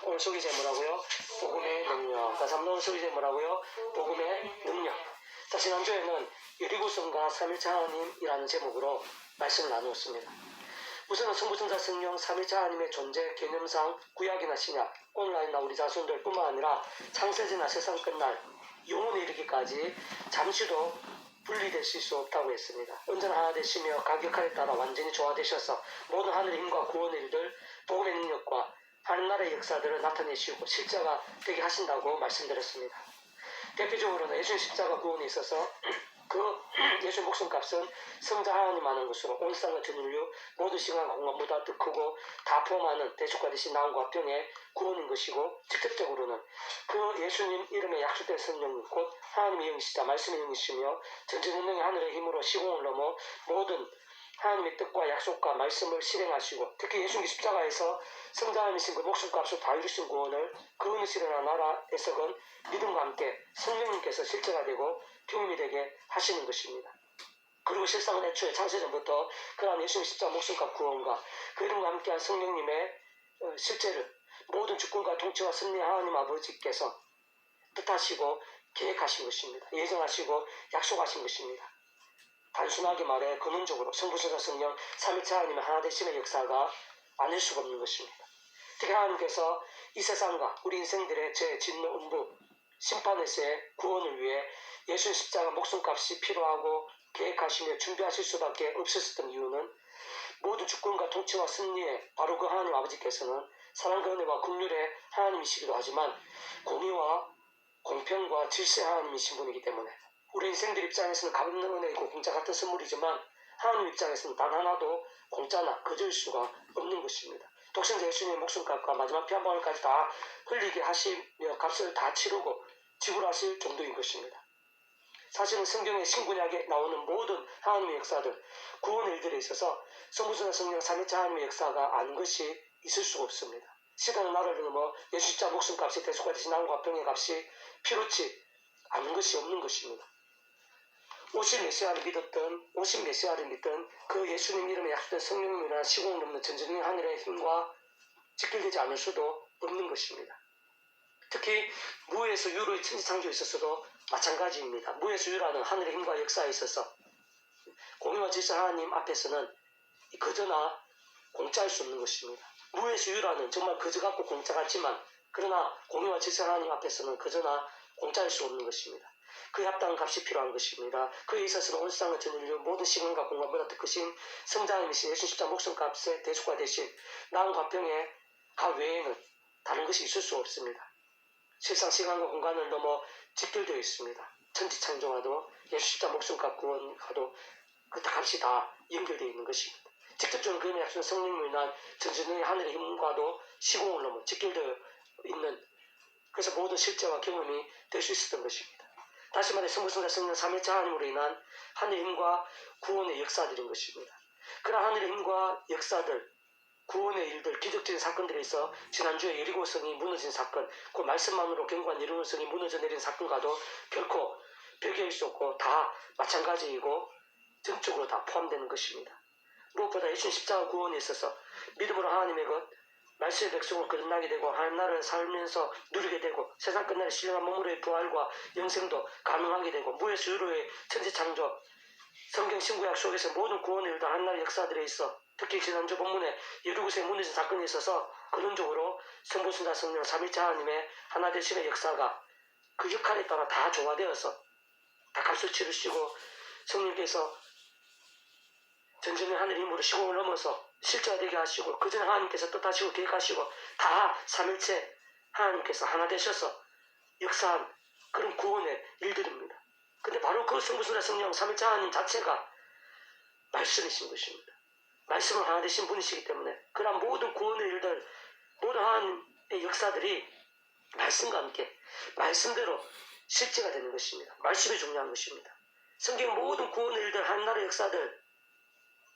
오늘 소리 제목이라고요? 복음의 능력. 다시 한번 소리 제목이라고요? 복음의 능력. 자, 지난주에는 여리고성과 삼일차 하나님이라는 제목으로 말씀을 나누었습니다. 우선은 성부성자 성령 삼일차 하나님의 존재 개념상 구약이나 신약, 오늘날이나 우리 자손들 뿐만 아니라 창세제나 세상 끝날 영혼에 이르기까지 잠시도 분리되실 수 없다고 했습니다. 언제나 하나 되시며 각 역할에 따라 완전히 조화되셔서 모든 하늘의 힘과 구원의 일들, 복음의 능력과 하늘나라의 역사들을 나타내시고 실제가 되게 하신다고 말씀드렸습니다. 대표적으로는 예수님 십자가 구원에 있어서 그 예수의 목숨값은 성자 하나님 하는 것으로 온 세상 같은 인류 모든 시간 공간보다 더 크고 다 포함하는 대속과 대신 나음과 병의 구원인 것이고, 직접적으로는 그 예수님 이름에 약속된 성령님 곧 하나님의 영이시자 말씀의 영이시며 전지전능의 하늘의 힘으로 시공을 넘어 모든 하나님의 뜻과 약속과 말씀을 실행하시고, 특히 예수님 십자가에서 성자 하나님이신 그 목숨값을 다 이루신 구원을 그 어느 시대나 나라에서건 믿음과 함께 성령님께서 실제가 되고 경험이 되게 하시는 것입니다. 그리고 실상은 애초에 창세전부터 그러한 예수님 십자가 목숨값 구원과 그 이름과 함께한 성령님의 실제를 모든 주권과 통치와 승리의 하나님 아버지께서 뜻하시고 계획하신 것입니다. 예정하시고 약속하신 것입니다. 단순하게 말해 근원적으로 성부성자 성령 삼일차 하나님의 하나 되심의 역사가 아닐 수가 없는 것입니다. 특히 하나님께서 이 세상과 우리 인생들의 죄, 진노, 음부, 심판에서의 구원을 위해 예수의 십자가 목숨값이 필요하고 계획하시며 준비하실 수밖에 없었던 이유는 모든 주권과 통치와 승리의 바로 그 하나님 아버지께서는 사랑과 은혜와 긍휼의 하나님이시기도 하지만 공의와 공평과 질서의 하나님이신 분이기 때문에 우리 인생들 입장에서는 값없는 은혜이고 공짜 같은 선물이지만 하나님 입장에서는 단 하나도 공짜나 거저일 수가 없는 것입니다. 독생자 예수님의 목숨값과 마지막 피 한 방울까지 다 흘리게 하시며 값을 다 치르고 지불하실 정도인 것입니다. 사실은 성경의 신구약에 나오는 모든 하나님의 역사들, 구원의 일들에 있어서 성부성자 성령 삼위일체 하나님의 역사가 아닌 것이 있을 수가 없습니다. 시간은 나를 넘어 예수 십자가 목숨값이 대속과 대신 나음과 병의 값이 필요치 않은 것이 없는 것입니다. 오신 메시아를 믿었던, 오신 메시아를 믿던 그 예수님 이름에 약속된 성령님이라는 시공을 넘는 전전의 하늘의 힘과 직결되지 않을 수도 없는 것입니다. 특히 무에서 유로의 천지창조에 있어서도 마찬가지입니다. 무에서 유라는 하늘의 힘과 역사에 있어서 공의와 질서 하나님 앞에서는 거저나 공짜일 수 없는 것입니다. 무에서 유라는 정말 거저 같고 공짜 같지만 그러나 공의와 질서 하나님 앞에서는 거저나 공짜일 수 없는 것입니다. 그에 합당한 값이 필요한 것입니다. 그에 있어서는 온 세상을 전 인류 모든 시간과 공간보다 더 크신 성자님이신 예수 십자가 목숨값의 대속과 대신 나음과 병의 값 외에는 다른 것이 있을 수 없습니다. 실상 시간과 공간을 넘어 직결되어 있습니다. 천지창조와도 예수 십자가 목숨값 구원과도 그 값이 다 연결되어 있는 것입니다. 직접적으로 그의 약속한 성령으로 인한 전전의 하늘의 힘과도 시공을 넘어 직결되어 있는, 그래서 모든 실제와 경험이 될 수 있었던 것입니다. 다시 말해 성부성자 성령 삼위일체 하나님으로 인한 하늘의 힘과 구원의 역사들인 것입니다. 그러한 하늘의 힘과 역사들, 구원의 일들, 기적적인 사건들에 있어 지난주에 여리고성이 무너진 사건, 그 말씀만으로 견고한 여리고성이 무너져 내린 사건과도 결코 별개일 수 없고 다 마찬가지이고 전적으로 다 포함되는 것입니다. 무엇보다 예수님 십자가 구원에 있어서 믿음으로 하나님의 것, 말씀의 백성으로 거듭나게 되고 하나님 나라를 살면서 누리게 되고 세상 끝날에 신령한 몸으로의 부활과 영생도 가능하게 되고 무에서 유로의 천지창조, 성경 신구약 속에서 모든 구원의 일도 하나님 나라의 역사들에 있어 특히 지난주 본문에 여리고성에 무너진 사건에 있어서 근원적으로 성부성자 성령 삼위일체 하나님의 하나 되심의 역사가 그 역할에 따라 다 조화되어서 다 값을 치르시고 성령께서 전전의 하늘의 힘으로 시공을 넘어서 실제가 되게 하시고 그 전에 하나님께서 뜻하시고 계획하시고 다 삼일체 하나님께서 하나 되셔서 역사한 그런 구원의 일들입니다. 근데 바로 그 성부성자 성령 삼일체 하나님 자체가 말씀이신 것입니다. 말씀을 하나 되신 분이시기 때문에 그러한 모든 구원의 일들, 모든 하나님의 역사들이 말씀과 함께 말씀대로 실제가 되는 것입니다. 말씀이 중요한 것입니다. 성경 모든 구원의 일들, 하나님 나라의 역사들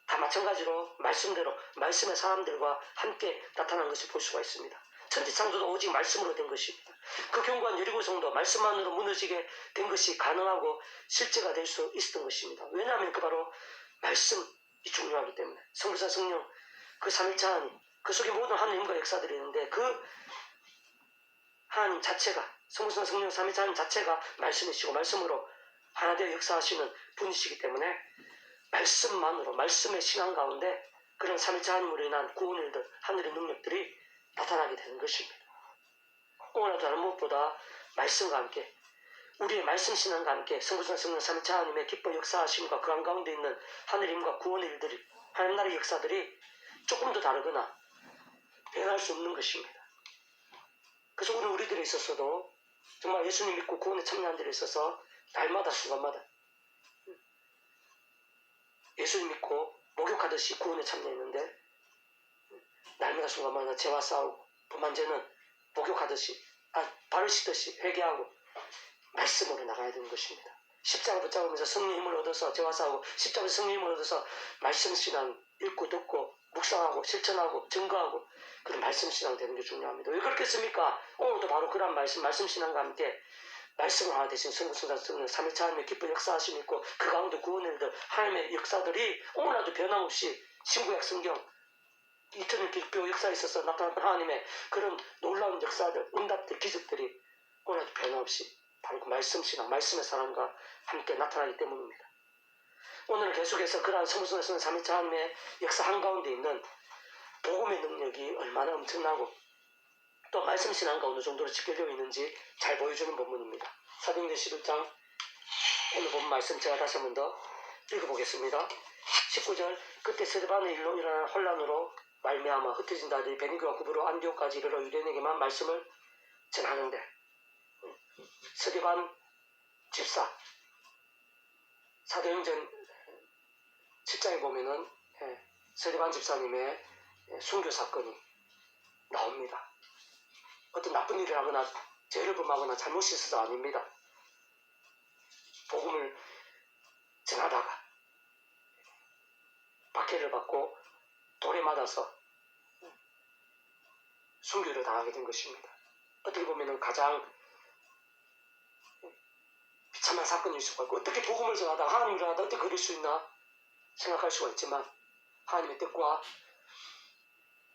다 마찬가지로 말씀대로 말씀의 사람들과 함께 나타난 것을 볼 수가 있습니다. 천지창조도 오직 말씀으로 된 것입니다. 그 견고한 여리고성도 말씀만으로 무너지게 된 것이 가능하고 실제가 될 수 있었던 것입니다. 왜냐하면 그 바로 말씀이 중요하기 때문에 성부성자 성령 그 삼일체 하나님 그 속에 모든 하나님과 역사들이 있는데 그 하나님 자체가, 성부성 성령 삼위일체 하나님 자체가 말씀이시고 말씀으로 하나 되어 역사하시는 분이시기 때문에 말씀만으로, 말씀의 신앙 가운데 그런 삼위일체 하나님으로 인한 구원의 일들, 하늘의 능력들이 나타나게 되는 것입니다. 오늘날 다른 무엇보다 말씀과 함께, 우리의 말씀 신앙과 함께 성부성 성령 삼위일체 하나님의 기쁜 역사하심과 그 한가운데 있는 하늘의 힘과 구원의 일들이, 하나님 나라의 역사들이 조금 더 다르거나 변할 수 없는 것입니다. 그래서 오늘 우리들에 있어서도 정말 예수님 믿고 구원에 참여한 데에 있어서 날마다 순간마다 예수님 믿고 목욕하듯이 구원에 참여했는데 날마다 순간마다 죄와 싸우고 범한 죄는 목욕하듯이 발을 씻듯이 회개하고 말씀으로 나가야 되는 것입니다. 십자가 붙잡으면서 성령 힘을 얻어서 죄와 싸우고 십자가에서 성령 힘을 얻어서 말씀 신앙 읽고 듣고 묵상하고 실천하고 증거하고 그런 말씀 신앙 되는 게 중요합니다. 왜 그렇겠습니까? 오늘도 바로 그런 말씀 신앙과 함께 말씀을 하나 되신 성부 성령 삼위일체 하나님의 기쁜 역사하심이 있고 그 가운데 구원의 일들 하나님의 역사들이 오늘날도 변함없이 신구약 성경 2000년 기독교 역사에 있어서 나타난 하나님의 그런 놀라운 역사들, 응답들, 기적들이 오늘날도 변함없이 바로 그 말씀 신앙, 말씀의 사랑과 함께 나타나기 때문입니다. 오늘은 계속해서 그러한 성부 성령 삼위일체 하나님의 역사 한가운데 있는 복음의 능력이 얼마나 엄청나고 또 말씀 신앙과 어느 정도로 지켜져 있는지 잘 보여주는 본문입니다. 사도행전 11장 오늘 본 말씀 제가 다시 한 번 더 읽어보겠습니다. 19절 그때 스데반의 일로 일어난 혼란으로 말미암아 흩어진 자들이 베니그와 구브로 안디옥까지 이르러 유대인에게만 말씀을 전하는데 스데반 집사 사도행전 7장에 보면은 스데반 집사님의 순교 사건이 나옵니다. 어떤 나쁜 일을 하거나 죄를 범하거나 잘못이 있어서 아닙니다. 복음을 전하다가 박해를 받고 돌에 맞아서 순교를 당하게 된 것입니다. 어떻게 보면 가장 비참한 사건일 수가 있고 어떻게 복음을 전하다가 하나님을 전하다가 어떻게 그럴 수 있나 생각할 수가 있지만 하나님의 뜻과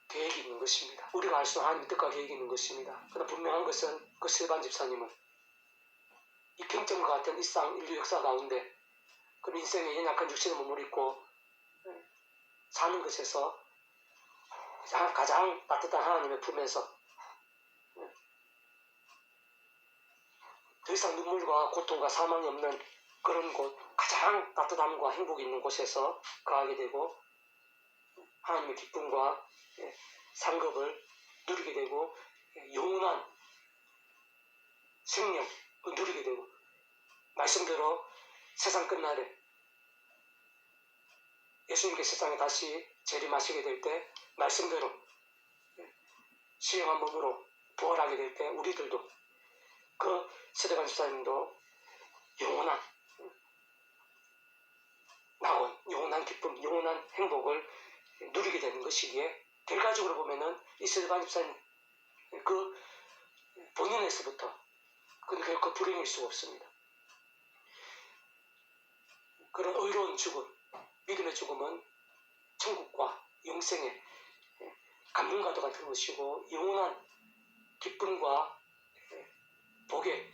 계획이 있는 것입니다. 우리가 알 수 있는 하나님의 뜻과 계획이 있는 것입니다. 그러나 분명한 것은 그 스데반 집사님은 이 경점과 같은 일상 인류 역사 가운데 그 인생의 연약한 육신의 몸을 입고 사는 것에서 가장 따뜻한 하나님의 품에서 더 이상 눈물과 고통과 사망이 없는 그런 곳, 가장 따뜻함과 행복이 있는 곳에서 거하게 되고 하나님의 기쁨과 상급을 누리게 되고 영원한 생명을 누리게 되고 말씀대로 세상 끝날에 예수님께서 세상에 다시 재림하시게 될 때 말씀대로 수영한 몸으로 부활하게 될 때 우리들도 그 스데반 집사님도 영원한 낙원, 영원한 기쁨, 영원한 행복을 누리게 되는 것이기에 결과적으로 보면은 이 스데반 집사님 그 본인에서부터 그는 결코 불행일 수가 없습니다. 그런 의로운 죽음, 믿음의 죽음은 천국과 영생의 감동과도 같은 것이고 영원한 기쁨과 복의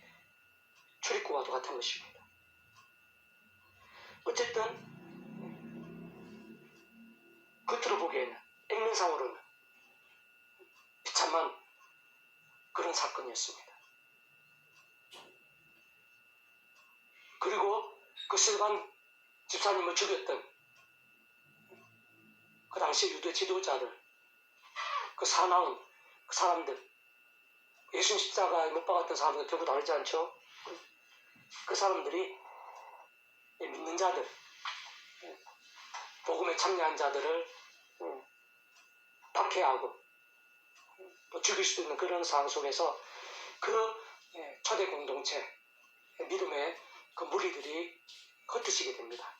출입구와도 같은 것입니다. 어쨌든 겉으로 보기에는 액면상으로는 비참한 그런 사건이었습니다. 그리고 그 스데반 집사님을 죽였던 그 당시 유대 지도자들, 그 사나운 그 사람들, 예수님 십자가에 못 박았던 사람들 결국 다르지 않죠? 그 사람들이 믿는 자들, 복음에 참여한 자들을 박해하고 또 죽일 수 있는 그런 상황 속에서 그 초대 공동체, 믿음의 그 무리들이 흩어지게 됩니다.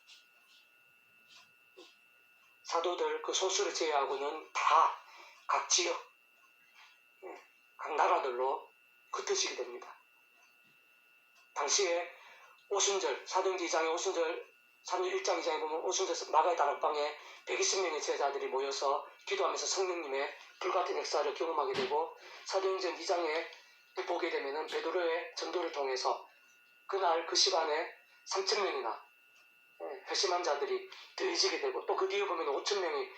사도들 그 소수를 제외하고는 다 각 지역, 각 나라들로 흩어지게 됩니다. 당시에 오순절, 사도행전 2장의 오순절, 사도행전 1장 2장에 보면 오순절 마가의 다락방에 120명의 제자들이 모여서 기도하면서 성령님의 불같은 역사를 경험하게 되고 사도행전 2장에 보게 되면은 베드로의 전도를 통해서 그날 그 시간에 3,000명이나 회심한 자들이 더해지게 되고, 또 그 뒤에 보면 5,000명이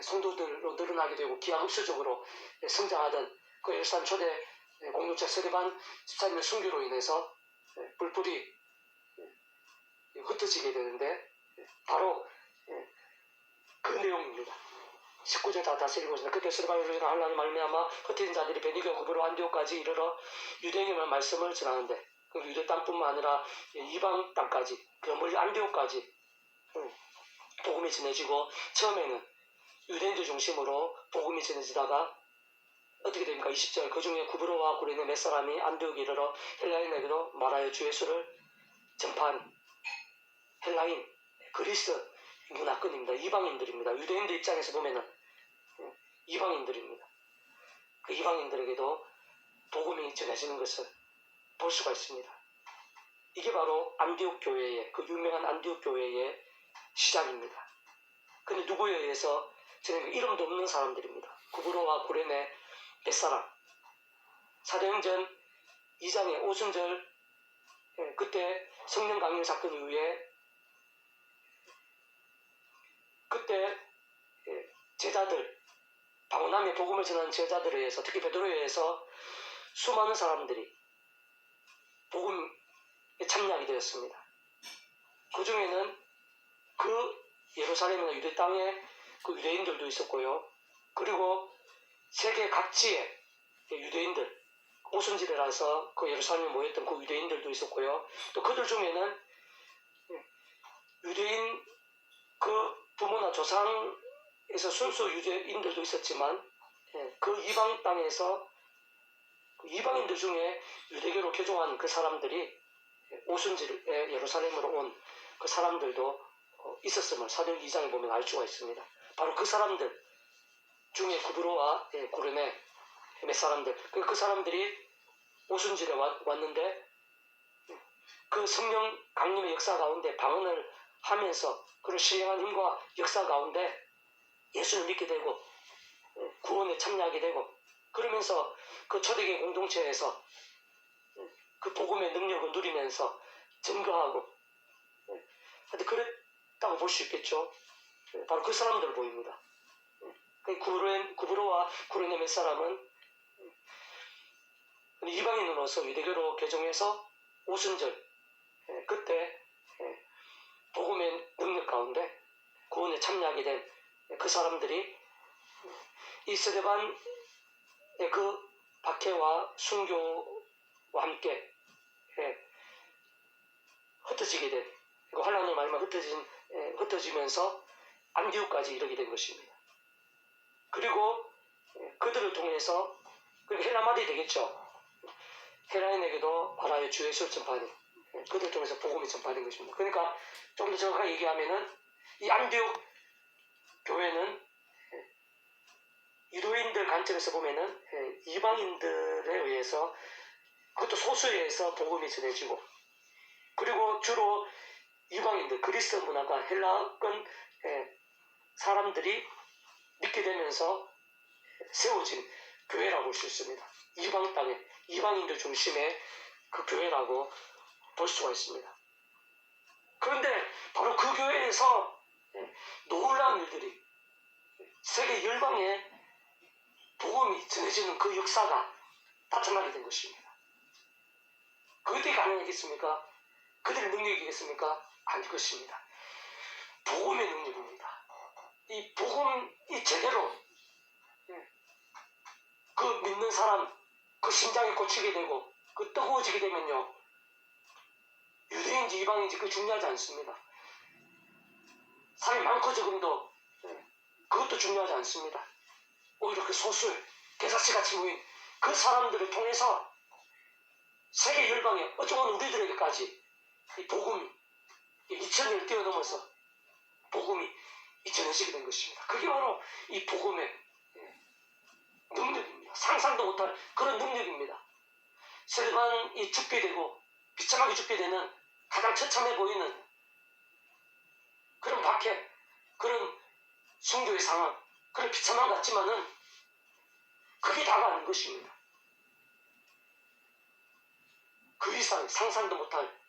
성도들로 늘어나게 되고 기하급수적으로 성장하던 그 일산 초대 공동체 스데반 집사님의 순교로 인해서 뿔뿔이 흩어지게 되는데, 바로 그 내용입니다. 19절 다시 읽어보겠습니다. 그때 스데반으로 하나님 말미암아 흩어진 자들이 베니게 고브로 안디옥까지 이르러 유대인의 말씀을 전하는데, 그 유대 땅뿐만 아니라 이방 땅까지, 그 멀리 안디옥까지 복음이 전해지고, 처음에는 유대인들 중심으로 복음이 전해지다가 어떻게 됩니까? 20절, 그 중에 구브로와 구레네 몇 사람이 안디옥에 이르러 헬라인에게도 말하여 주 예수를 전파하니, 헬라인, 그리스 문화권입니다. 이방인들입니다. 유대인들 입장에서 보면은 이방인들입니다. 그 이방인들에게도 복음이 전해지는 것을 볼 수가 있습니다. 이게 바로 안디옥 교회의, 그 유명한 안디옥 교회의 시작입니다. 근데 누구에 의해서? 저는 이름도 없는 사람들입니다. 구브로와 구레네 몇 사람. 사도행전 2장의 오순절, 그때 성령 강림 사건 이후에 그때 제자들, 방언함의 복음을 전하는 제자들에 의해서, 특히 베드로에 의해서 수많은 사람들이 복음에 참여하게 되었습니다. 그 중에는 그 예루살렘이나 유대 땅에 그 유대인들도 있었고요. 그리고 세계 각지의 유대인들, 오순절이라서 그 예루살렘에 모였던 그 유대인들도 있었고요. 또 그들 중에는 유대인 그 부모나 조상에서 순수 유대인들도 있었지만, 그 이방 땅에서 그 이방인들 중에 유대교로 개종한 그 사람들이 오순절에 예루살렘으로 온 그 사람들도 있었음을 사도행전 2장에 보면 알 수가 있습니다. 바로 그 사람들 중에 구브로와 구레네 몇 사람들, 그 사람들이 오순절에 왔는데, 그 성령 강림의 역사 가운데 방언을 하면서 그런 신령한 힘과 역사 가운데 예수를 믿게 되고 구원에 참여하게 되고, 그러면서 그 초대교회 공동체에서 그 복음의 능력을 누리면서 증거하고, 하여튼 그랬다고 볼 수 있겠죠. 바로 그 사람들 보입니다. 구브로와 구레네 몇 사람은 이방인으로서 유대교로 개종해서 오순절, 그때 복음의 능력 가운데 구원에 참여하게 된 그 사람들이 이 스데반의 그 박해와 순교와 함께 흩어지게 된, 환란의 말만 흩어지면서 안디옥까지 이르게 된 것입니다. 그리고 그들을 통해서, 헬라 말이 되겠죠. 헬라인에게도 말하여 주 예수를 전파하니, 그들을 통해서 복음이 전파된 것입니다. 그러니까 좀 더 정확하게 얘기하면은 이 안디옥 교회는 유대인들 관점에서 보면은 이방인들에 의해서, 그것도 소수에 의해서 복음이 전해지고, 그리고 주로 이방인들, 그리스 문화가 헬라권 사람들이 믿게 되면서 세워진 교회라고 볼 수 있습니다. 이방 땅에 이방인들 중심의 그 교회라고 볼 수가 있습니다. 그런데 바로 그 교회에서 놀라운 일들이, 세계 열방에 복음이 전해지는 그 역사가 나타나게 된 것입니다. 그것이 가능하겠습니까? 그들의 능력이겠습니까? 아닐 것입니다. 복음의 능력입니다. 이 복음이 제대로 그 믿는 사람, 그 심장에 꽂히게 되고 그 뜨거워지게 되면요, 유대인지 이방인지 그 중요하지 않습니다. 사람이 많고 적음도 그것도 중요하지 않습니다. 오히려 그 소수의 개사치같이 모인 그 사람들을 통해서 세계 열방에, 어쩌면 우리들에게까지 이 복음이 2000년을 뛰어넘어서 복음이 전해지게 된 것입니다. 그게 바로 이 복음의 능력입니다. 상상도 못할 그런 능력입니다. 스데반이 죽게 되고 비참하게 죽게 되는 가장 처참해 보이는 그런 박해, 그런 순교의 상황, 그런 비참함 같지만은 그게 다가 아닌 것입니다. 이상 상상도 못할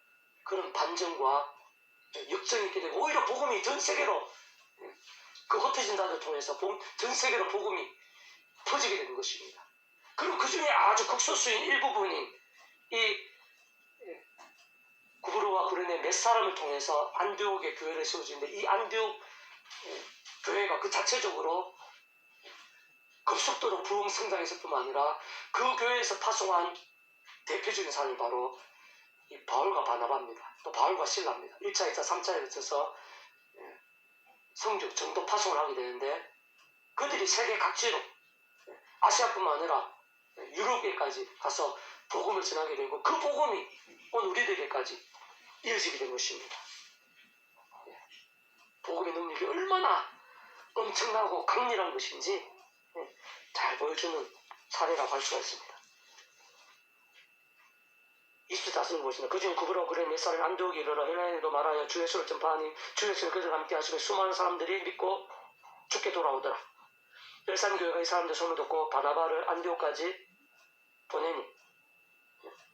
그런 반전과 역정이 있게 되고 오히려 복음이 전 세계로 그 흩어진 자들 통해서 전 세계로 복음이 퍼지게 되는 것입니다. 그리고 그 중에 아주 극소수인 일부분인 이 구브로와 구레네 몇 사람을 통해서 안디옥의 교회를 세워지는데 이 안디옥 교회가 그 자체적으로 급속도로 부흥 성장했을 뿐만 아니라 그 교회에서 파송한 대표적인 사람이 바로 이 바울과 바나바입니다. 또 바울과 실라입니다. 1차, 2차, 3차에 거쳐서 성교, 정도 파송을 하게 되는데 그들이 세계 각지로 아시아뿐만 아니라 유럽에까지 가서 복음을 전하게 되고 그 복음이 온 우리들에게까지 이어지게 된 것입니다. 복음의 능력이 얼마나 엄청나고 강렬한 것인지 잘 보여주는 사례라고 할 수가 있습니다. 24절을 보시면 그중 구브로와 구레네 몇 사람이 안디옥에 이르러 헬라인에도 말하여 주 예수를 전파하니 주 예수는 그들과 함께 하시고 수많은 사람들이 믿고 죽게 돌아오더라. 열산교회가 이 사람들 손을 듣고 바나바를 안디옥까지 보내니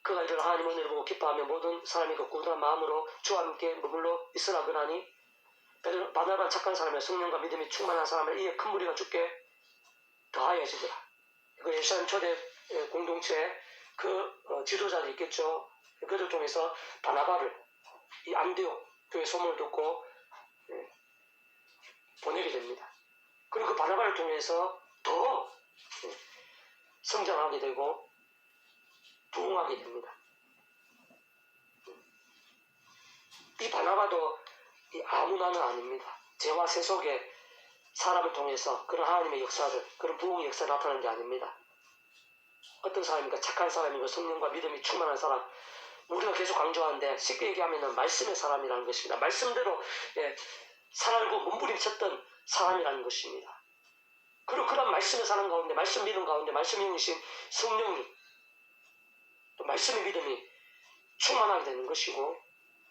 그가 이르러 하나님 은혜를 보고 기뻐하며 모든 사람이 그 꾸준한 마음으로 주와 함께 머물러 있으라 그러니 바나바는 착한 사람이며 성령과 믿음이 충만한 사람을 이에 큰 무리가 죽게 더하여지더라. 그 예루살렘 초대 공동체에 그 지도자들이 있겠죠. 그들 통해서 바나바를 이 안디옥 교회 소문을 듣고 보내게 됩니다. 그리고 그 바나바를 통해서 더 성장하게 되고 부흥하게 됩니다. 이 바나바도 아무나는 아닙니다. 죄와 세 속에 사람을 통해서 그런 하나님의 역사를, 그런 부흥의 역사를 나타내는 게 아닙니다. 어떤 사람입니까? 착한 사람이고 성령과 믿음이 충만한 사람. 우리가 계속 강조하는데 쉽게 얘기하면 말씀의 사람이라는 것입니다. 말씀대로 살고 몸부림쳤던 사람이라는 것입니다. 그리고 그런 말씀의 사람 가운데, 말씀 믿음 가운데 말씀 영이신 성령이 또 말씀의 믿음이 충만하게 되는 것이고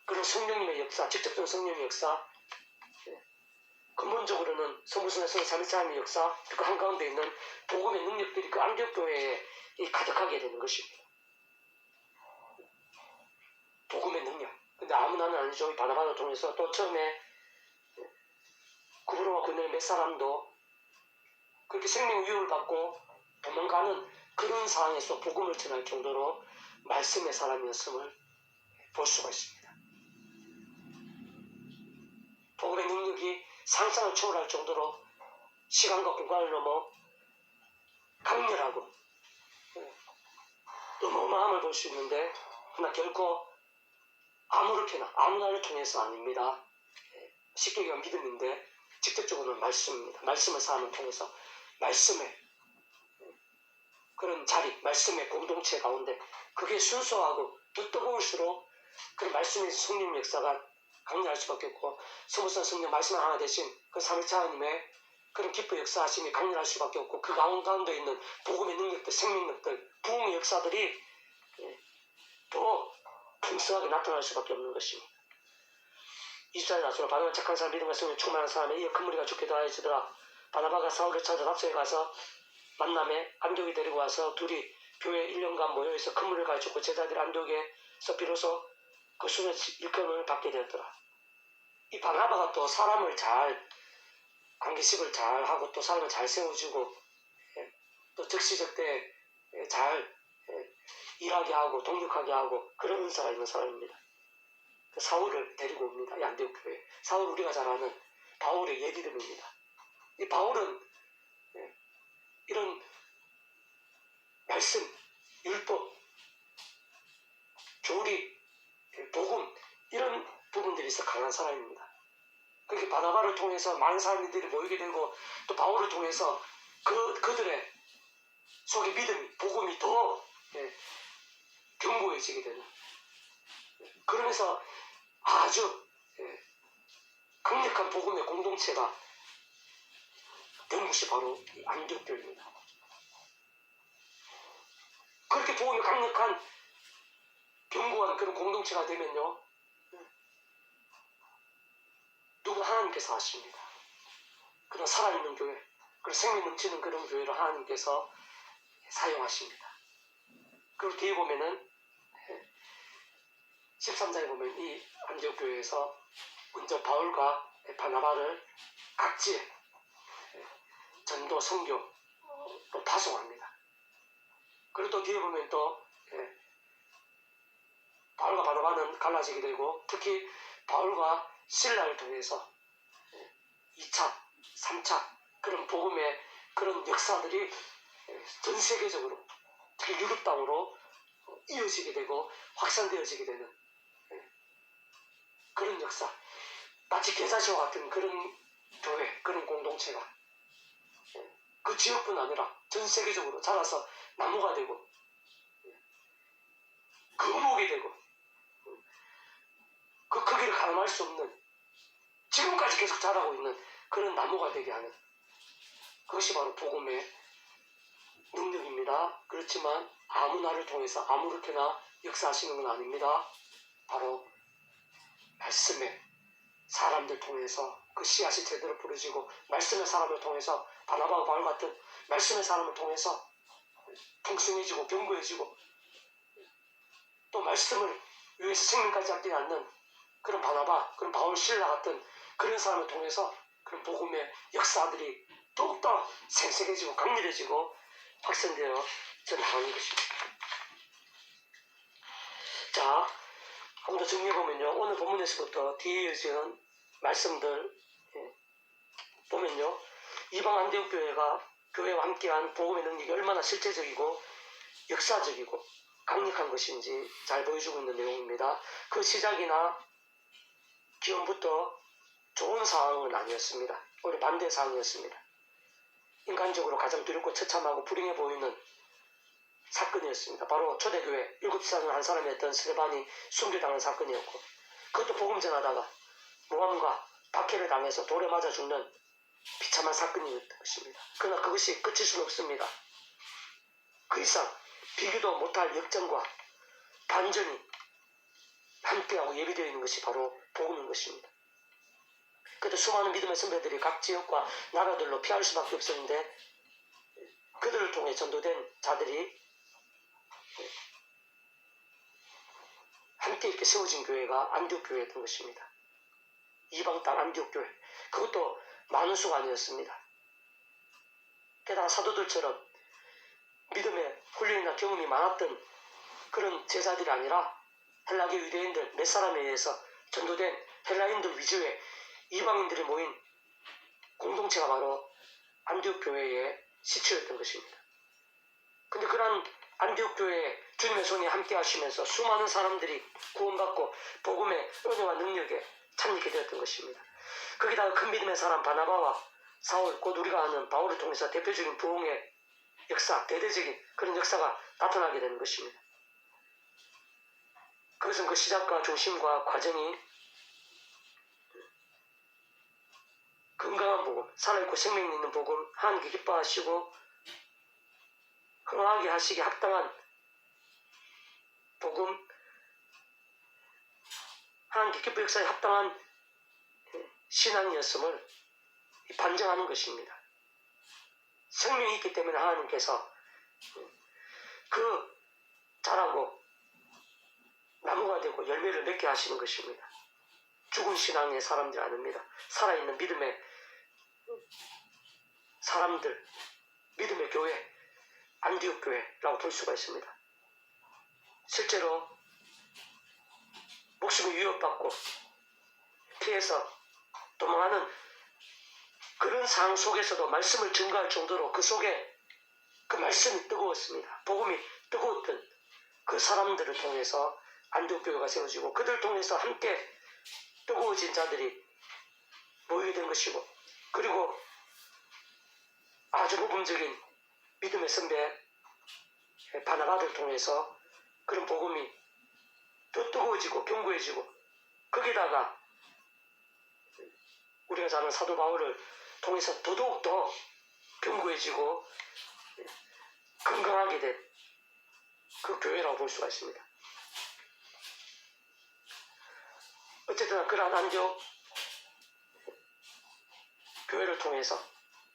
그런 성령님의 역사, 직접적인 성령의 역사, 근본적으로는 성부성의 성의 삼위일체 하나님의 역사, 그 한가운데 있는 복음의 능력들이 그 안디옥 교회에 가득하게 되는 것입니다. 복음의 능력. 근데 아무나는 아니죠. 바나바를 통해서 또 처음에 구브로와 구레네 몇 사람도 그렇게 생명 위협을 받고 도망가는 그런 상황에서 복음을 전할 정도로 말씀의 사람이었음을 볼 수가 있습니다. 복음의 능력이 상상을 초월할 정도로 시간과 공간을 넘어 강렬하고 어마어마함을 볼 수 있는데 그러나 결코 아무렇게나 아무나를 통해서 아닙니다. 쉽게 얘기하면 믿음인데 직접적으로는 말씀입니다. 말씀의 사람을 통해서 말씀의 그런 자리, 말씀의 공동체 가운데 그게 순수하고 뜻떠보일수록 그런 말씀의 성령 역사가 강렬할 수밖에 없고 성부성 성령 말씀 하나 대신 그 삼위일체 하나님의 그런 기뻐 역사하심이 강렬할 수밖에 없고 그 가운데 있는 복음의 능력들, 생명력들, 부흥의 역사들이 더 풍성하게 나타날 수밖에 없는 것입니다. 24절 나서로 바나바는 착한 사람, 믿음과 성령 충만한 사람에 이어 큰 무리가 죽게 더하여지더라. 바나바가 사울을 찾아 답소에 가서 만남에 안디옥에 데리고 와서 둘이 교회 1년간 모여있어 큰 무리를 가르쳤고 제자들이 안디옥에서 비로소 그 수는 일감을 받게 되었더라. 이 바나바가 또 사람을 잘 관계식을 잘 하고 또 사람을 잘 세워주고 또 적시적때 잘 일하게 하고 동력하게 하고 그런 은사가 있는 사람입니다. 사울을 데리고 옵니다. 이 안디옥 교회. 사울 우리가 잘 아는 바울의 옛 이름입니다. 이 바울은 이런 말씀, 율법, 교리, 복음 이런 부분들이 있어 강한 사람입니다. 그렇게 바나바를 통해서 많은 사람들이 모이게 되고 또 바울을 통해서 그들의 속에 믿음이, 복음이 더 견고해지게 되는 그러면서 아주 강력한 복음의 공동체가 된 것이 바로 이 안디옥 교회입니다. 그렇게 복음이 강력한 견고한 그런 공동체가 되면요 누구 하나님께서 하십니다. 그런 살아있는 교회, 그런 생명 넘치는 그런 교회를 하나님께서 사용하십니다. 그리고 뒤에 보면은 13장에 보면 이 안디옥 교회에서 먼저 바울과 바나바를 각지에 전도 선교로 파송합니다. 그리고 또 뒤에 보면 또 바울과 바나바는 갈라지게 되고, 특히 바울과 실라를 통해서 2차, 3차 그런 복음의 그런 역사들이 전 세계적으로, 특히 유럽 땅으로 이어지게 되고 확산되어지게 되는 그런 역사, 마치 계사시와 같은 그런 교회, 그런 공동체가 그 지역뿐 아니라 전 세계적으로 자라서 나무가 되고 금목이 되고 그 크기를 가늠할 수 없는, 지금까지 계속 자라고 있는 그런 나무가 되게 하는, 그것이 바로 복음의 능력입니다. 그렇지만 아무나를 통해서 아무렇게나 역사하시는 건 아닙니다. 바로 말씀의 사람들 통해서 그 씨앗이 제대로 부러지고, 말씀의 사람을 통해서 바나바와 바울 같은 말씀의 사람을 통해서 풍성해지고 견고해지고, 또 말씀을 위해서 생명까지 아끼지 않는 그런 바나바, 그런 바울, 실라 같은 그런 사람을 통해서 그런 복음의 역사들이 더욱더 생생해지고 강렬해지고 확산되어 나가는 것입니다. 자, 한번 더 정리해보면요, 오늘 본문에서부터 뒤에 이어지는 말씀들 보면요, 이방 안디옥 교회와 함께한 복음의 능력이 얼마나 실제적이고 역사적이고 강력한 것인지 잘 보여주고 있는 내용입니다. 그 시작이나 기원부터 좋은 상황은 아니었습니다. 오히려 반대 상황이었습니다. 인간적으로 가장 두렵고 처참하고 불행해 보이는 사건이었습니다. 바로 초대교회 7사는 한 사람이었던 스데반이 순교당한 사건이었고, 그것도 복음 전하다가 모함과 박해를 당해서 돌에 맞아 죽는 비참한 사건이었던 것입니다. 그러나 그것이 끝일 수는 없습니다. 그 이상 비교도 못할 역전과 반전이 함께하고 예비되어 있는 것이 바로 복음인 것입니다. 그래도 수많은 믿음의 선배들이 각 지역과 나라들로 피할 수밖에 없었는데, 그들을 통해 전도된 자들이 함께 이렇게 세워진 교회가 안디옥 교회였던 것입니다. 이방 땅 안디옥 교회, 그것도 많은 수가 아니었습니다. 게다가 사도들처럼 믿음의 훈련이나 경험이 많았던 그런 제자들이 아니라 헬라계 유대인들 몇 사람에 의해서 전도된 헬라인들 위주의 이방인들이 모인 공동체가 바로 안디옥 교회의 시초였던 것입니다. 근데 그런 안디옥 교회에 주님의 손이 함께 하시면서 수많은 사람들이 구원받고 복음의 은혜와 능력에 참여하게 되었던 것입니다. 거기다가 큰 믿음의 사람 바나바와 사울, 곧 우리가 아는 바울을 통해서 대표적인 부흥의 역사, 대대적인 그런 역사가 나타나게 되는 것입니다. 그것은 그 시작과 중심과 과정이 건강한 복음, 살아있고 생명 있는 복음, 하나님께 기뻐하시고 흥하게 하시기에 합당한 복음, 하나님께 기뻐 역사에 합당한 신앙이었음을 반증하는 것입니다. 생명이 있기 때문에 하나님께서 그 자라고 나무가 되고 열매를 맺게 하시는 것입니다. 죽은 신앙의 사람들 아닙니다. 살아있는 믿음의 사람들, 믿음의 교회, 안디옥 교회라고 볼 수가 있습니다. 실제로 목숨이 위협받고 피해서 도망하는 그런 상황 속에서도 말씀을 증거할 정도로 그 속에 그 말씀이 뜨거웠습니다. 복음이 뜨거웠던 그 사람들을 통해서 안디옥 교회가 세워지고, 그들을 통해서 함께 뜨거워진 자들이 모이게 된 것이고, 그리고 아주 모범적인 믿음의 선배 바나바를 통해서 그런 복음이 더 뜨거워지고 견고해지고, 거기다가 우리가 잘 아는 사도 바울을 통해서 더더욱 더 견고해지고 건강하게 된 그 교회라고 볼 수가 있습니다. 어쨌든 그러한 안디옥 교회를 통해서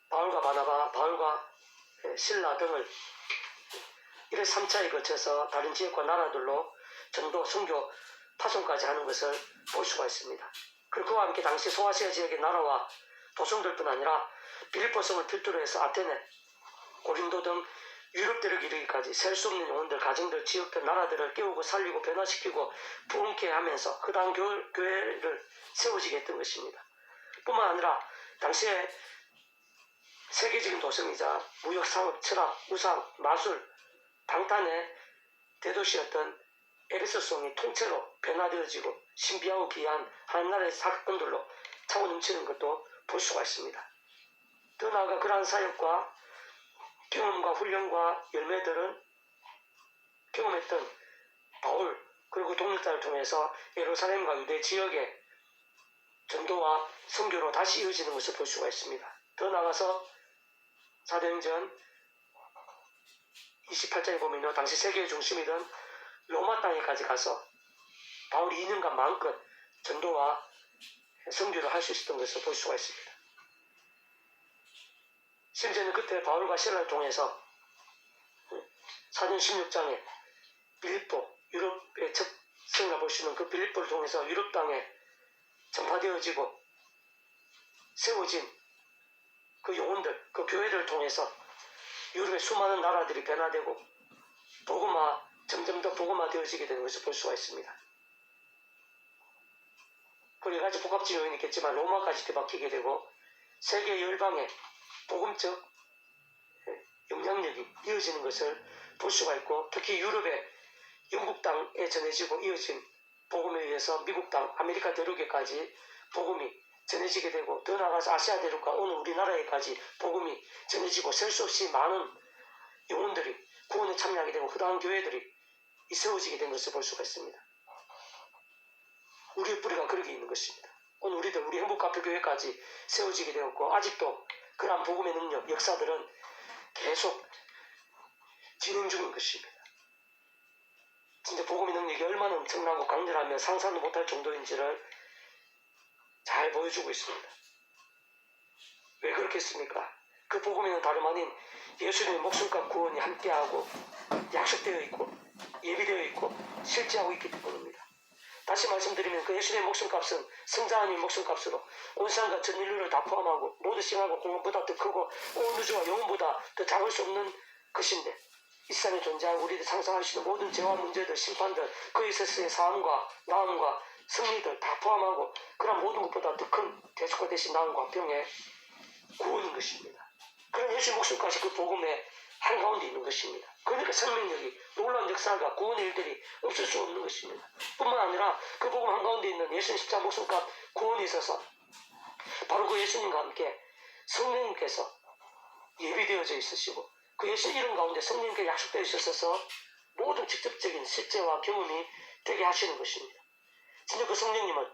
바울과 바나바, 바울과 실라 등을 1회 3차에 거쳐서 다른 지역과 나라들로 전도, 선교 파송까지 하는 것을 볼 수가 있습니다. 그리고 그와 함께 당시 소아시아 지역의 나라와 도성들뿐 아니라 빌립보성을 필두로 해서 아테네, 고린도 등 유럽 대륙 이르기까지 셀 수 없는 영혼들, 가정들, 지역들, 나라들을 깨우고 살리고 변화시키고 부흥케 하면서 허다한 교회를 세워지게 했던 것입니다. 뿐만 아니라 당시에 세계적인 도성이자 무역, 상업, 철학, 우상, 마술, 방탄의 대도시였던 에베소성이 통째로 변화되어지고 신비하고 귀한 하나님나라의 사건들로 차고 넘치는 것도 볼 수가 있습니다. 더 나아가 그러한 사역과 경험과 훈련과 열매들은 경험했던 바울 그리고 동역자를 통해서 예루살렘과 유대 지역의 전도와 선교로 다시 이어지는 것을 볼 수가 있습니다. 더 나아가서 사도행전 28장에 보면요, 당시 세계의 중심이던 로마 땅에까지 가서 바울이 2년간 마음껏 전도와 선교를 할 수 있었던 것을 볼 수가 있습니다. 심지어는 그때 바울과 실라를 통해서 사도행 16장에 빌립보, 유럽의 첫 성이라 볼 수 있는 그 빌립보를 통해서 유럽 땅에 전파되어지고 세워진 그 영혼들, 그 교회들을 통해서 유럽의 수많은 나라들이 변화되고 점점 더 복음화되어지게 되는 것을 볼 수가 있습니다. 그리고 여러 가지 복합적 요인이 있겠지만 로마까지 뒤바뀌게 되고 세계 열방의 복음적 영향력이 이어지는 것을 볼 수가 있고, 특히 유럽의 영국 땅에 전해지고 이어진 복음에 의해서 미국 땅, 아메리카 대륙에까지 복음이 전해지게 되고, 더 나아가서 아시아 대륙과 오늘 우리나라에까지 복음이 전해지고 셀 수 없이 많은 영혼들이 구원에 참여하게 되고 허다한 교회들이 세워지게 된 것을 볼 수가 있습니다. 우리의 뿌리가 그렇게 있는 것입니다. 오늘 우리 행복카페교회까지 세워지게 되었고, 아직도 그러한 복음의 능력, 역사들은 계속 진행 중인 것입니다. 진짜 복음의 능력이 얼마나 엄청나고 강렬하며 상상도 못할 정도인지를 잘 보여주고 있습니다. 왜 그렇겠습니까? 그 복음에는 다름 아닌 예수님의 목숨값 구원이 함께하고 약속되어 있고 예비되어 있고 실제하고 있기 때문입니다. 다시 말씀드리면 그 예수님의 목숨값은 성자하나님의 목숨값으로 온 세상과 전 인류를 다 포함하고 모든 신하고 공간보다 더 크고 온 우주와 영혼보다 더 작을 수 없는 것인데, 이 세상에 존재하고 우리들 상상할 수 있는 모든 죄와 문제들, 심판들, 그에 있어서의 사함과 나음과 승리들 다 포함하고 그런 모든 것보다 더 큰 대속과 대신 나음과 병의 구원인 것입니다. 그런 예수의 목숨까지 그 복음의 한가운데 있는 것입니다. 그러니까 생명력이, 놀라운 역사가, 구원의 일들이 없을 수 없는 것입니다. 뿐만 아니라 그 복음 한가운데 있는 예수님 십자가 목숨값 구원에 있어서 바로 그 예수님과 함께 성령님께서 예비되어져 있으시고 그 예수 이름 가운데 성령님께 약속되어 있어서 모든 직접적인 실제와 경험이 되게 하시는 것입니다. 진짜 그 성령님은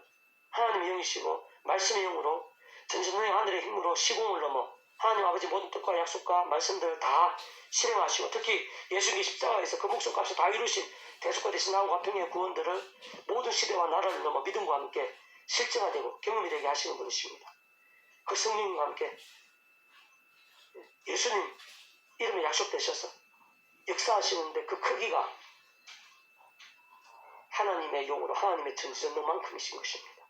하나님의 영이시고 말씀의 영으로 전지전능의 하늘의 힘으로 시공을 넘어 하나님 아버지 모든 뜻과 약속과 말씀들을 다 실행하시고, 특히 예수님의 십자가에서 그 목숨값을 다 이루신 대속과 대신 나음과 병의 구원들을 모든 시대와 나라를 넘어 믿음과 함께 실제화되고 경험이 되게 하시는 분이십니다. 그 성령님과 함께 예수님 이름에 약속되셔서 역사하시는데 그 크기가 하나님의 용으로 하나님의 전지전능만큼이신 것입니다.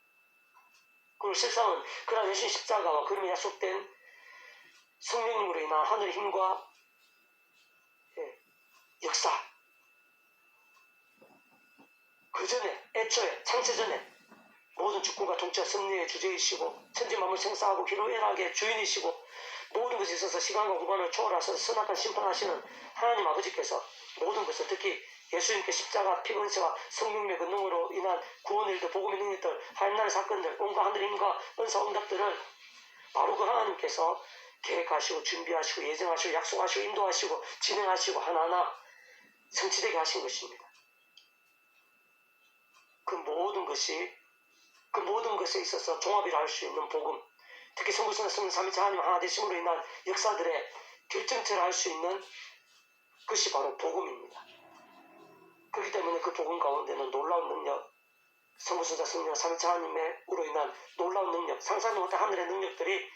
그리고 실상은 그러한 예수님 십자가와 그름에 약속된 성령님으로 인한 하늘의 힘과 역사, 그 전에 애초에 창세 전에 모든 주권과 통치와 섭리의 주제이시고 천지만물 생사하고 기로애락의 주인이시고 모든 것에 있어서 시간과 공간을 초월하셔서 선악한 심판하시는 하나님 아버지께서 모든 것을, 특히 예수님께 십자가 피번세와 성령의 그 능으로 인한 구원의 일들, 복음의 능력들, 하나님의 사건들, 온갖 하늘의 힘과 은사 응답들을 바로 그 하나님께서 계획하시고 준비하시고 예정하시고 약속하시고 인도하시고 진행하시고 하나하나 성취되게 하신 것입니다. 그 모든 것에 있어서 종합이라 할 수 있는 복음, 특히 성부성자 성령 삼위일체 하나님 하나 되심으로 인한 역사들의 결정체를 할 수 있는 것이 바로 복음입니다. 그렇기 때문에 그 복음 가운데는 놀라운 능력, 성부성자 성령 삼위일체 하나님으로 인한 놀라운 능력, 상상도 못한 하늘의 능력들이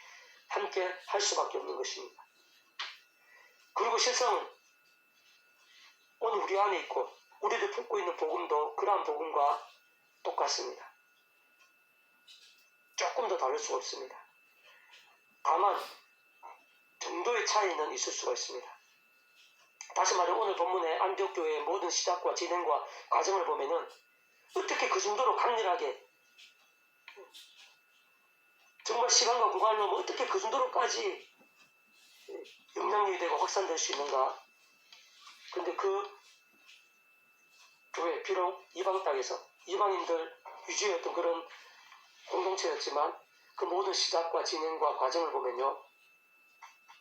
함께 할 수밖에 없는 것입니다. 그리고 실상은 오늘 우리 안에 있고 우리를 품고 있는 복음도 그러한 복음과 똑같습니다. 조금 더 다를 수가 없습니다. 다만 정도의 차이는 있을 수가 있습니다. 다시 말해 오늘 본문의 안디옥 교회의 모든 시작과 진행과 과정을 보면은 어떻게 그 정도로 강렬하게 정말 시간과 공간을 넘어 어떻게 그 정도로까지 영향력이 되고 확산될 수 있는가. 근데 그 교회 비록 이방 땅에서 이방인들 위주의 어떤 그런 공동체였지만 그 모든 시작과 진행과 과정을 보면요.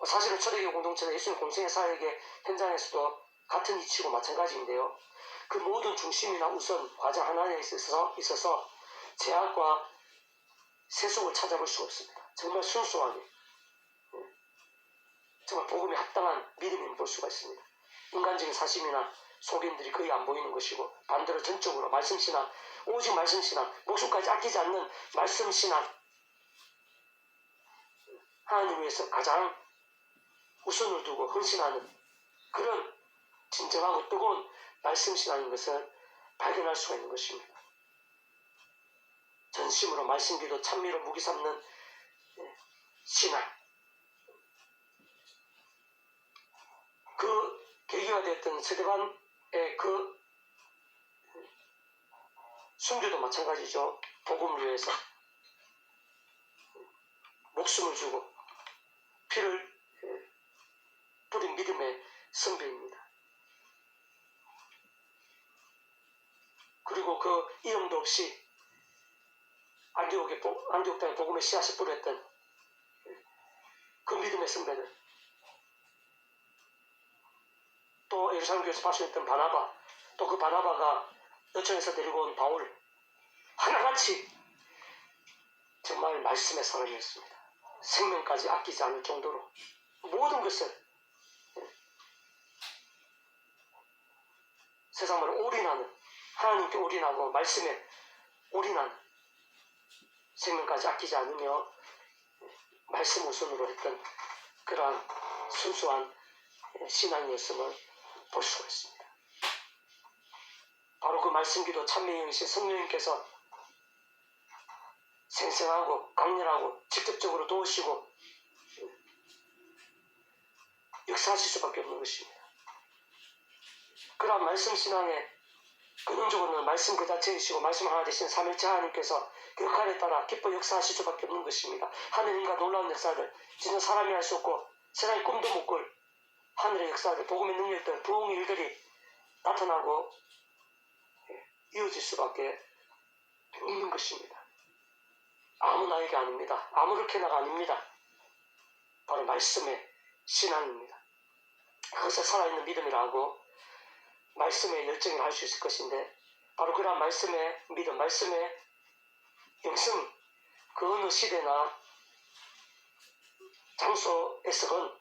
사실은 초대교회 공동체는 예수님 공생의 사역의 현장에서도 같은 이치고 마찬가지인데요. 그 모든 중심이나 우선 과정 하나에 있어서 제약과 세속을 찾아볼 수가 없습니다. 정말 순수하게 정말 복음에 합당한 믿음을 볼 수가 있습니다. 인간적인 사심이나 속인들이 거의 안 보이는 것이고 반대로 전적으로 말씀신앙, 오직 말씀신앙, 목숨까지 아끼지 않는 말씀신앙, 하나님 위해서 가장 우선을 두고 헌신하는 그런 진정하고 뜨거운 말씀신앙인 것을 발견할 수가 있는 것입니다. 전심으로 말씀기도 찬미로 무기 삼는 신앙. 그 계기가 됐던 스데반의 그 순교도 마찬가지죠. 복음을 위해서 목숨을 주고 피를 뿌린 믿음의 선배입니다. 그리고 그 이용도 없이 안디옥 땅에 복음의 씨앗을 뿌렸던 그 믿음의 선배들, 또 예루살렘 교회에서 파송했던 바나바, 또 그 바나바가 여청에서 데리고 온 바울, 하나같이 정말 말씀의 사람이었습니다. 생명까지 아끼지 않을 정도로 모든 것을 세상 말로 올인하는, 하나님께 올인하고 말씀에 올인하는, 생명까지 아끼지 않으며 말씀 우선으로 했던 그러한 순수한 신앙이었음을 볼 수가 있습니다. 바로 그 말씀기도 찬미이신 성령님께서 생생하고 강렬하고 직접적으로 도우시고 역사하실 수밖에 없는 것입니다. 그러한 말씀신앙의 근원적으로는 말씀 그 자체이시고 말씀 하나 되신 삼일째 하나님께서 그 역할에 따라 기뻐 역사하실 수밖에 없는 것입니다. 하느님과 놀라운 역사들, 진짜 사람이 할 수 없고 세상의 꿈도 못 꿀 하늘의 역사들, 복음의 능력들, 부흥의 일들이 나타나고 이어질 수밖에 없는 것입니다. 아무 나에게 아닙니다. 아무렇게나가 아닙니다. 바로 말씀의 신앙입니다. 그것을 살아있는 믿음이라고 말씀의 열정을 할 수 있을 것인데, 바로 그러한 말씀의 믿음, 말씀의 영성, 그 어느 시대나 장소에서건